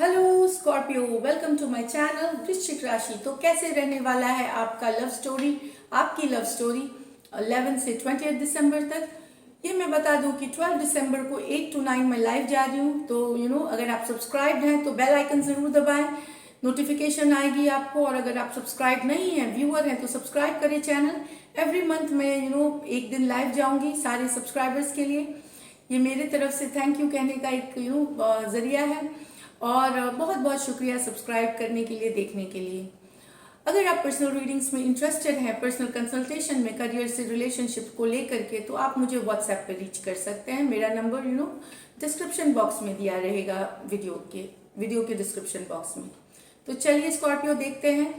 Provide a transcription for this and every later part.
Hello Scorpio, welcome to my channel वृश्चिक राशि। तो कैसे रहने वाला है आपका लव स्टोरी, आपकी लव स्टोरी 11 से 20 दिसंबर तक। ये मैं बता दूं कि 12 दिसंबर को 8 to 9 मैं लाइव जा रही हूँ। तो अगर आप सब्सक्राइब हैं तो बेल आइकन जरूर दबाएं, नोटिफिकेशन आएगी आपको। और अगर आप सब्सक्राइब नहीं है, व्यूअर हैं, तो सब्सक्राइब करें चैनल। एवरी मंथ मैं एक दिन लाइव जाऊंगी सारे सब्सक्राइबर्स के लिए। ये मेरे तरफ से थैंक यू कहने का एक जरिया है। और बहुत बहुत शुक्रिया सब्सक्राइब करने के लिए, देखने के लिए। अगर आप पर्सनल रीडिंग्स में इंटरेस्टेड हैं, पर्सनल कंसल्टेशन में, करियर से रिलेशनशिप को लेकर के, तो आप मुझे व्हाट्सएप पे रीच कर सकते हैं। मेरा नंबर डिस्क्रिप्शन बॉक्स में दिया रहेगा, वीडियो के डिस्क्रिप्शन बॉक्स में। तो चलिए स्कॉर्पियो देखते हैं।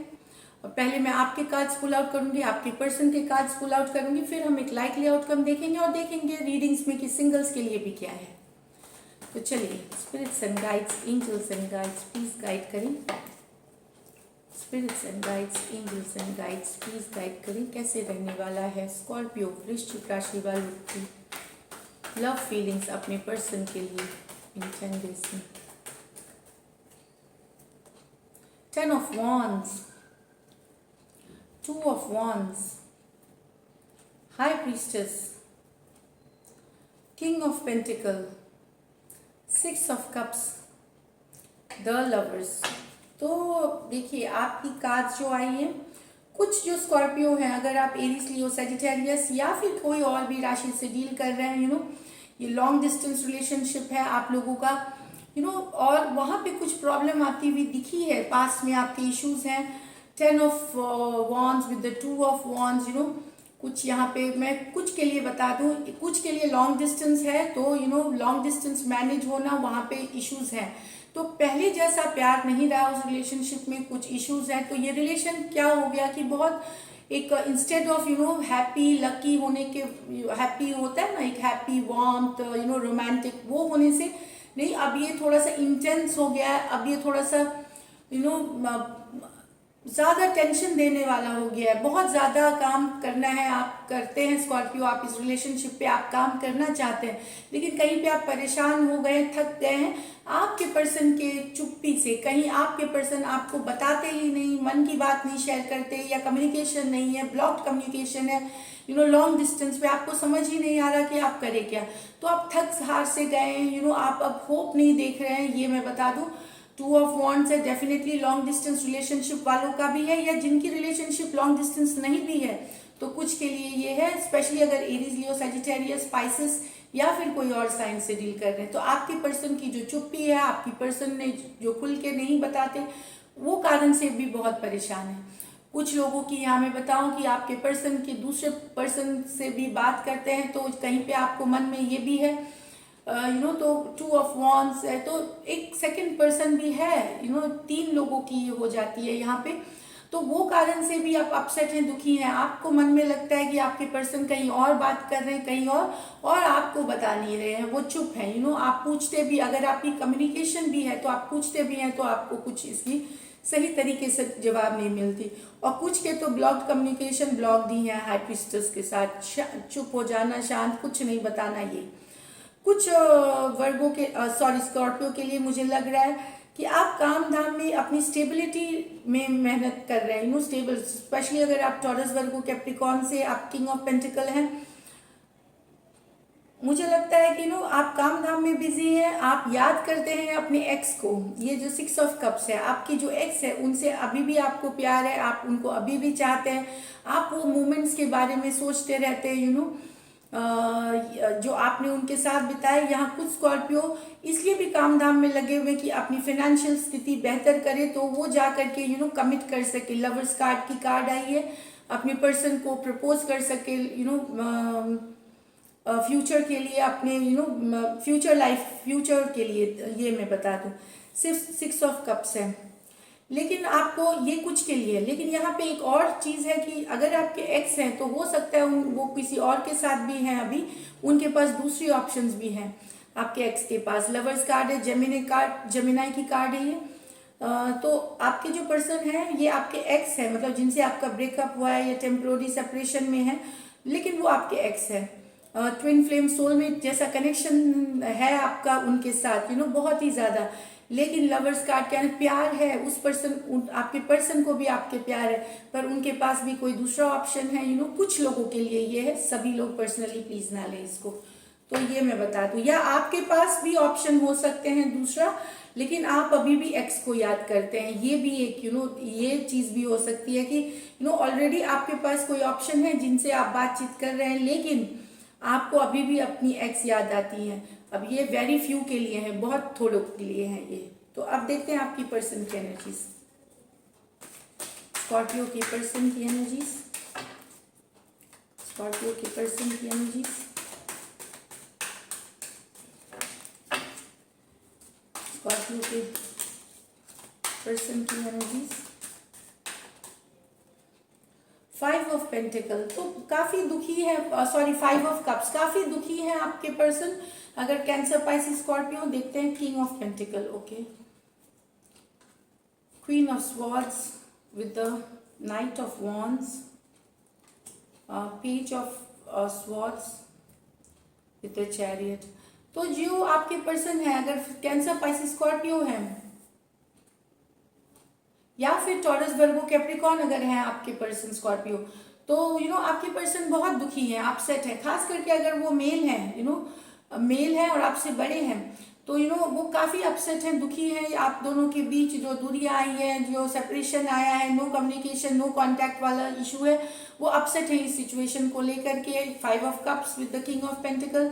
पहले मैं आपके कार्ड्स पुल आउट करूंगी, आपके पर्सन के कार्ड्स पुल आउट करूंगी, फिर हम एक लाइकली आउटकम देखेंगे और देखेंगे रीडिंग्स में कि सिंगल्स के लिए भी क्या है। तो चलिए, spirits and guides, angels and guides please guide करें। Spirits and guides, angels and guides please guide करें। कैसे रहने वाला है स्कॉर्पियो वृश्चिक राशि वालों की लव फीलिंग्स अपने पर्सन के लिए इन 10 डेज में। 10 of Wands, 2 of Wands, High Priestess, King of Pentacle, 6 of Cups, The Lovers। तो देखिए आपकी कार्ड जो आई है, कुछ जो स्कॉर्पियो हैं, अगर आप एरीज, लियो, सैजिटेरियस या फिर कोई और भी राशि से डील कर रहे हैं, ये लॉन्ग डिस्टेंस रिलेशनशिप है आप लोगों का, और वहाँ पे कुछ प्रॉब्लम आती हुई दिखी है, पास्ट में आपके इश्यूज हैं। 10 of Wands with the 2 of Wands, कुछ यहाँ पे मैं कुछ के लिए बता दूं, कुछ के लिए लॉन्ग डिस्टेंस है, तो लॉन्ग डिस्टेंस मैनेज होना, वहाँ पे इश्यूज हैं। तो पहले जैसा प्यार नहीं रहा उस रिलेशनशिप में, कुछ इश्यूज हैं। तो ये रिलेशन क्या हो गया कि बहुत एक इंस्टेड ऑफ हैप्पी लकी होने के, हैप्पी होता है ना, एक हैप्पी वार्मथ रोमांटिक, वो होने से नहीं, अब ये थोड़ा सा इंटेंस हो गया है। अब ये थोड़ा सा ज्यादा टेंशन देने वाला हो गया है। बहुत ज्यादा काम करना है, आप करते हैं स्कॉर्पियो, आप इस रिलेशनशिप पे आप काम करना चाहते हैं, लेकिन कहीं पे आप परेशान हो गए, थक गए हैं आपके पर्सन के चुप्पी से। कहीं आपके पर्सन आपको बताते ही नहीं, मन की बात नहीं शेयर करते, या कम्युनिकेशन नहीं है, ब्लॉक्ड कम्युनिकेशन है, लॉन्ग डिस्टेंस पे आपको समझ ही नहीं आ रहा कि आप करें क्या। तो आप थक हार से गए हैं, आप अब होप नहीं देख रहे हैं। ये मैं बता दूं, 2 of Wands है, डेफिनेटली लॉन्ग डिस्टेंस रिलेशनशिप वालों का भी है, या जिनकी रिलेशनशिप लॉन्ग डिस्टेंस नहीं भी है, तो कुछ के लिए ये है। स्पेशली अगर एरीज, लियो, सैजिटेरियस, स्पाइसेस या फिर कोई और साइन से डील कर रहे हैं, तो आपके पर्सन की जो चुप्पी है, आपकी पर्सन ने जो खुल के नहीं बताते, वो कारण से भी बहुत परेशान है। कुछ लोगों की यहाँ मैं बताऊं कि आपके पर्सन के दूसरे पर्सन से भी बात करते हैं, तो कहीं पे आपको मन में ये भी है, तो 2 of Wands है, तो एक सेकंड पर्सन भी है, 3 लोगों की हो जाती है यहाँ पे। तो वो कारण से भी आप अपसेट हैं, दुखी हैं। आपको मन में लगता है कि आपके पर्सन कहीं और बात कर रहे हैं, कहीं और आपको बता नहीं रहे हैं, वो चुप है। आप पूछते भी, अगर आपकी कम्युनिकेशन भी है तो आप पूछते भी हैं, तो आपको कुछ इसकी सही तरीके से जवाब नहीं मिलती। और कुछ के तो ब्लॉक्ड कम्युनिकेशन, ब्लॉक दी है हाई प्रीस्टेस के साथ, चुप हो जाना, शांत, कुछ नहीं बताना। ये कुछ वर्गों के, स्कॉर्पियो के लिए मुझे लग रहा है कि आप काम धाम में अपनी स्टेबिलिटी में मेहनत कर रहे हैं, स्टेबल। स्पेशली अगर आप टॉरस वर्गो, कैप्रिकॉर्न से आप किंग ऑफ पेंटिकल हैं, मुझे लगता है कि आप काम धाम में बिजी हैं। आप याद करते हैं अपने एक्स को। ये जो 6 of Cups है, आपकी जो एक्स है, उनसे अभी भी आपको प्यार है, आप उनको अभी भी चाहते हैं। आप वो मोमेंट्स के बारे में सोचते रहते हैं, जो आपने उनके साथ बिताए। यहाँ कुछ स्कॉर्पियो इसलिए भी काम धाम में लगे हुए कि अपनी फाइनेंशियल स्थिति बेहतर करे, तो वो जा करके कमिट कर सके। लवर्स कार्ड की कार्ड आई है, अपने पर्सन को प्रपोज कर सके, फ्यूचर के लिए, अपने फ्यूचर लाइफ, फ्यूचर के लिए। ये मैं बता दूं, सिर्फ 6 of Cups है, लेकिन आपको ये कुछ के लिए। लेकिन यहाँ पे एक और चीज है कि अगर आपके एक्स हैं, तो हो सकता है वो किसी और के साथ भी हैं अभी, उनके पास दूसरी ऑप्शंस भी हैं आपके एक्स के पास। लवर्स कार्ड है, जेमिनाई की कार्ड है ये। तो आपके जो पर्सन है, ये आपके एक्स है, मतलब जिनसे आपका ब्रेकअप हुआ है या टेम्पोररी सेपरेशन में है, लेकिन वो आपके एक्स है। ट्विन फ्लेम सोलमेट जैसा कनेक्शन है आपका उनके साथ, बहुत ही ज़्यादा। लेकिन लवर्स कार्ड क्या है, प्यार है उस पर्सन, आपके पर्सन को भी आपके प्यार है, पर उनके पास भी कोई दूसरा ऑप्शन है, कुछ लोगों के लिए ये है, सभी लोग पर्सनली प्लीज ना लें इसको। तो ये मैं बता दूं, या आपके पास भी ऑप्शन हो सकते हैं दूसरा, लेकिन आप अभी भी एक्स को याद करते हैं, ये भी एक ये चीज भी हो सकती है कि ऑलरेडी आपके पास कोई ऑप्शन है जिनसे आप बातचीत कर रहे हैं, लेकिन आपको अभी भी अपनी एक्स याद आती है। अब ये वेरी फ्यू के लिए है, बहुत थोड़ों के लिए है ये। तो अब देखते हैं आपकी पर्सन की एनर्जीज, स्कॉर्पियो के पर्सन की एनर्जीज, स्कॉर्पियो के पर्सन की एनर्जीज, स्कॉर्पियो के पर्सन की एनर्जीज। 5 ऑफ पेंटिकल, तो काफी दुखी है, सॉरी 5 ऑफ कप्स, काफी दुखी है आपके पर्सन। अगर कैंसर, पाइसिस, स्कॉर्पियो, देखते हैं king of pentacle, okay, queen of swords with the night of wands, page of swords with the chariot. तो जो आपके पर्सन है, अगर कैंसर, पाइसिस, स्कॉर्पियो है, या फिर टॉरस, वर्गो, कैप्रिकॉर्न अगर है आपके पर्सन स्कॉर्पियो, तो आपके पर्सन बहुत दुखी है, अपसेट है, खास करके अगर वो मेल है, मेल है और आपसे बड़े हैं, तो वो काफी अपसेट है, दुखी है। आप दोनों के बीच जो दूरी आई है, जो सेपरेशन आया है, नो कम्युनिकेशन, नो कांटेक्ट वाला इशू है, वो अपसेट है इस सिचुएशन को लेकर के। 5 of cups with the king of pentacle,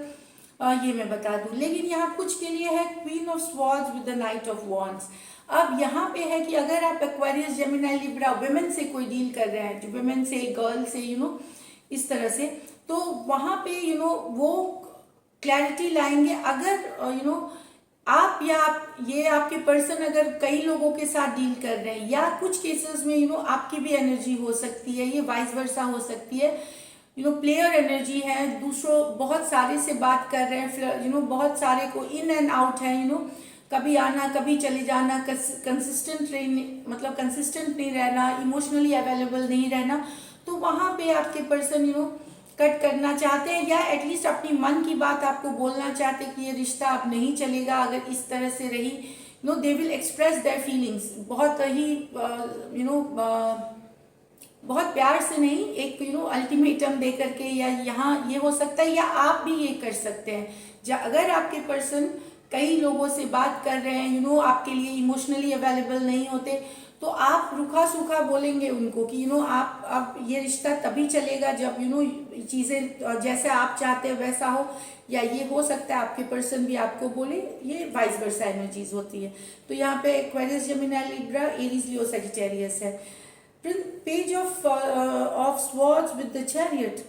ये मैं बता दूं। लेकिन यहाँ कुछ के लिए है queen of swords with the night of wands. अब यहाँ पे है कि अगर आप एक्वेरियस, जेमिनी, लिब्रा, वुमेन से कोई डील कर रहे हैं, जो वुमेन से, गर्ल से, इस तरह से, तो वहां पे वो क्लैरिटी लाएंगे। अगर आप या ये आपके पर्सन अगर कई लोगों के साथ डील कर रहे हैं, या कुछ केसेस में आपकी भी एनर्जी हो सकती है, ये वाइस वर्सा हो सकती है, प्लेयर एनर्जी है, दूसरों बहुत सारे से बात कर रहे हैं, फिर बहुत सारे को इन एंड आउट है, कभी आना कभी चले जाना, कंसिस्टेंट मतलब कंसिस्टेंट नहीं रहना, इमोशनली अवेलेबल नहीं रहना। तो वहां पे आपके पर्सन कट करना चाहते हैं, या एटलीस्ट अपनी मन की बात आपको बोलना चाहते हैं कि ये रिश्ता अब नहीं चलेगा अगर इस तरह से रही। They will express their feelings बहुत ही बहुत प्यार से नहीं, एक अल्टीमेटम दे करके, या यहाँ ये हो सकता है, या आप भी ये कर सकते हैं। अगर आपके पर्सन कई लोगों से बात कर रहे हैं, आपके लिए इमोशनली अवेलेबल नहीं होते, तो आप रूखा सूखा बोलेंगे उनको कि आप अब ये रिश्ता तभी चलेगा जब चीजें जैसे आप चाहते हैं वैसा हो, या ये हो सकता है आपके पर्सन भी आपको बोले, ये वाइस वर्सा एनर्जीज होती है। तो यहाँ पे एक्वेरियस, जेमिनी, लिब्रा, एरीज, लियो, सजिटेरियस है। Page of swords with the chariot,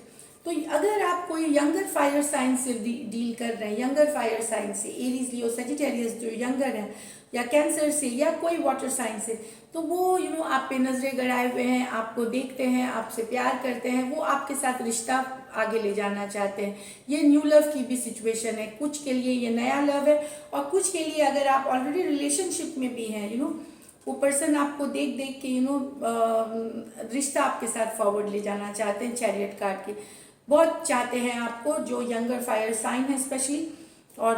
तो अगर आप कोई यंगर फायर साइन से डील कर रहे हैं, यंगर फायर साइन से, एरीज, लियो, सजिटेरियस जो यंगर है, या कैंसर से, या कोई वाटर साइन से, तो वो आप पे नजरें गड़ाए हुए हैं, आपको देखते हैं, आपसे प्यार करते हैं, वो आपके साथ रिश्ता आगे ले जाना चाहते हैं। ये न्यू लव की भी सिचुएशन है, कुछ के लिए ये नया लव है, और कुछ के लिए अगर आप ऑलरेडी रिलेशनशिप में भी हैं, वो पर्सन आपको देख देख के रिश्ता आपके साथ फॉरवर्ड ले जाना चाहते हैं। चैरियट कार्ड के बहुत चाहते हैं आपको, जो यंगर फायर साइन है स्पेशली, और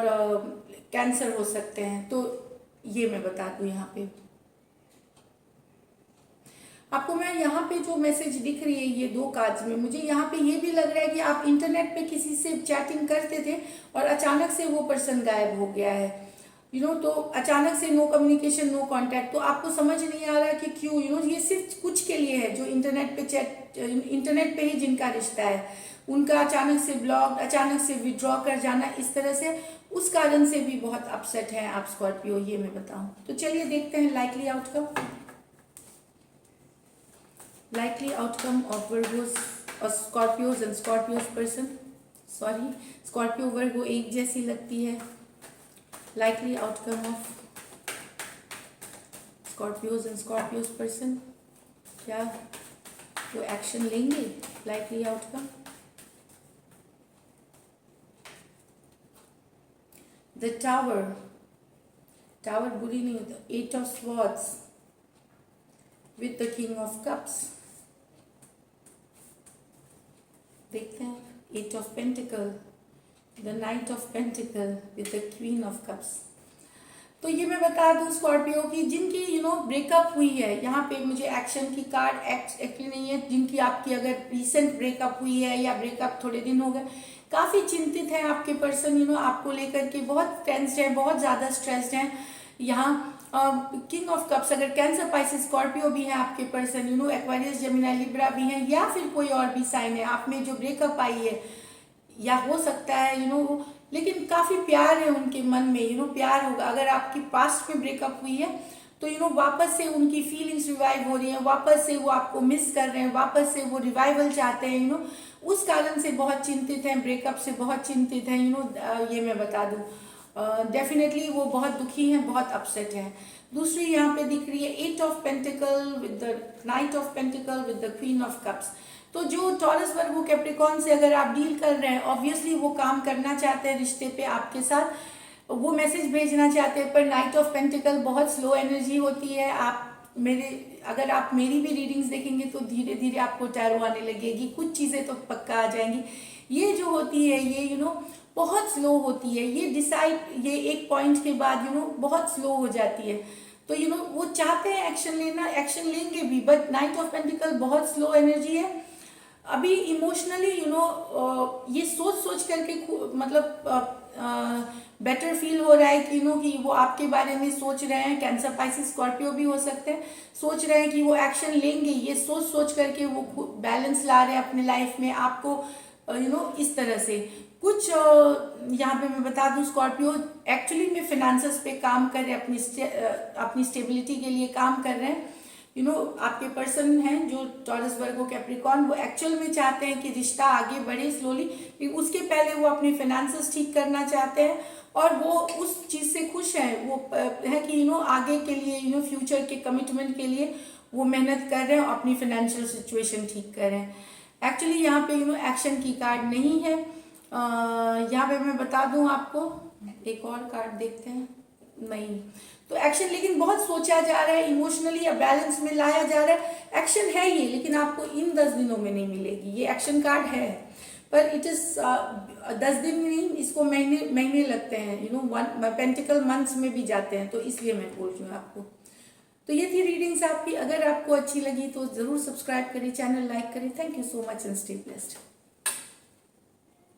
कैंसर हो सकते हैं। तो ये मैं बता दूं, यहाँ पे आपको मैं यहाँ पे जो मैसेज दिख रही है ये 2 कार्ड्स में, मुझे यहाँ पे ये भी लग रहा है कि आप इंटरनेट पे किसी से चैटिंग करते थे और अचानक से वो पर्सन गायब हो गया है, तो अचानक से नो कम्युनिकेशन, नो कांटेक्ट। तो आपको समझ नहीं आ रहा कि क्यों, ये सिर्फ कुछ के लिए है जो इंटरनेट पे ही जिनका रिश्ता है, उनका अचानक से ब्लॉक, अचानक से विड्रॉ कर जाना, इस तरह से, उस कारण से भी बहुत अपसेट है आप स्कॉर्पियो, ये मैं बताऊं। तो चलिए देखते हैं likely outcome, likely outcome of Virgos और Scorpios and Scorpios person, sorry Scorpio Virgo एक जैसी लगती है। likely outcome of Scorpios and Scorpios person, क्या वो एक्शन लेंगे? likely outcome, the tower, tower बुरी नहीं होता, 8 of swords with the king of cups। देखते हैं 8 of Pentacle, the Knight of Pentacle with the Queen of Cups। तो ये मैं बता दूं स्कॉर्पियो की जिनकी ब्रेकअप हुई है, यहाँ पे मुझे एक्शन की कार्ड एक्चुअली नहीं है, जिनकी आपकी अगर रिसेंट ब्रेकअप हुई है या ब्रेकअप थोड़े दिन हो गए, काफ़ी चिंतित है आपके पर्सन, आपको लेकर के बहुत टेंस्ड है, बहुत ज़्यादा स्ट्रेस्ड है। यहाँ किंग ऑफ कप्स, अगर कैंसर, पाइसेस, स्कॉर्पियो भी है आपके पर्सन, एक्वेरियस, जेमिनी, लिब्रा भी है, या फिर कोई और भी साइन है, आप में जो ब्रेकअप आई है, या हो सकता है लेकिन काफ़ी प्यार है उनके मन में, प्यार होगा। अगर आपकी पास्ट में ब्रेकअप हुई है तो वापस से उनकी फीलिंग्स रिवाइव हो रही हैं, वापस से वो आपको मिस कर रहे हैं, वापस से वो रिवाइवल चाहते हैं, उस कारण से बहुत चिंतित हैं, ब्रेकअप से बहुत चिंतित हैं, ये मैं बता दूं। डेफिनेटली वो बहुत दुखी हैं, बहुत अपसेट हैं। दूसरी यहाँ पे दिख रही है 8 of pentacle with the night of pentacle with the queen of cups. तो जो टॉरस वर्गो कैप्रिकॉर्न से अगर आप डील कर रहे हैं, ऑब्वियसली वो काम करना चाहते हैं रिश्ते पे आपके साथ, वो मैसेज भेजना चाहते हैं, पर नाइट ऑफ पेंटिकल बहुत स्लो एनर्जी होती है। अगर आप मेरी भी रीडिंग्स देखेंगे तो धीरे धीरे आपको टैरो आने लगेगी, कुछ चीज़ें तो पक्का आ जाएंगी। ये जो होती है ये बहुत स्लो होती है, ये एक पॉइंट के बाद बहुत स्लो हो जाती है। तो वो चाहते हैं एक्शन लेना, एक्शन लेंगे भी, बट नाइट ऑफ पेंटिकल बहुत स्लो एनर्जी है। अभी इमोशनली ये सोच करके मतलब बेटर फील हो रहा है कि कि वो आपके बारे में सोच रहे हैं। कैंसर, पाइसेस, स्कॉर्पियो भी हो सकते हैं, सोच रहे हैं कि वो एक्शन लेंगे। ये सोच करके वो बैलेंस ला रहे हैं अपने लाइफ में आपको, इस तरह से कुछ। यहाँ पे मैं बता दूं स्कॉर्पियो एक्चुअली में फिनेंसेस पे काम कर रहे हैं, अपनी स्टेबिलिटी के लिए काम कर रहे हैं। आपके पर्सन हैं जो टॉरस वर्गो कैप्रिकॉर्न, वो एक्चुअल में चाहते हैं कि रिश्ता आगे बढ़े स्लोली, लेकिन उसके पहले वो अपने फाइनेंसेस ठीक करना चाहते हैं, और वो उस चीज़ से खुश हैं। वो है कि आगे के लिए फ्यूचर के कमिटमेंट के लिए वो मेहनत कर रहे हैं, अपनी फाइनेंशियल सिचुएशन ठीक कर रहे हैं। एक्चुअली यहाँ पे एक्शन की कार्ड नहीं है। यहाँ पे मैं बता दूँ आपको, एक और कार्ड देखते हैं, नहीं तो एक्शन, लेकिन बहुत सोचा जा रहा है, इमोशनली या बैलेंस में लाया जा रहा है। एक्शन है ये, लेकिन आपको इन 10 दिनों में नहीं मिलेगी। ये एक्शन कार्ड है, पर इट इज 10 दिन नहीं, इसको महीने लगते हैं, पेंटिकल मंथ्स में भी जाते हैं, तो इसलिए मैं बोल रही हूँ आपको। तो ये थी रीडिंग्स आपकी। अगर आपको अच्छी लगी तो जरूर सब्सक्राइब करिए, चैनल लाइक करिए। Thank you so much and stay blessed.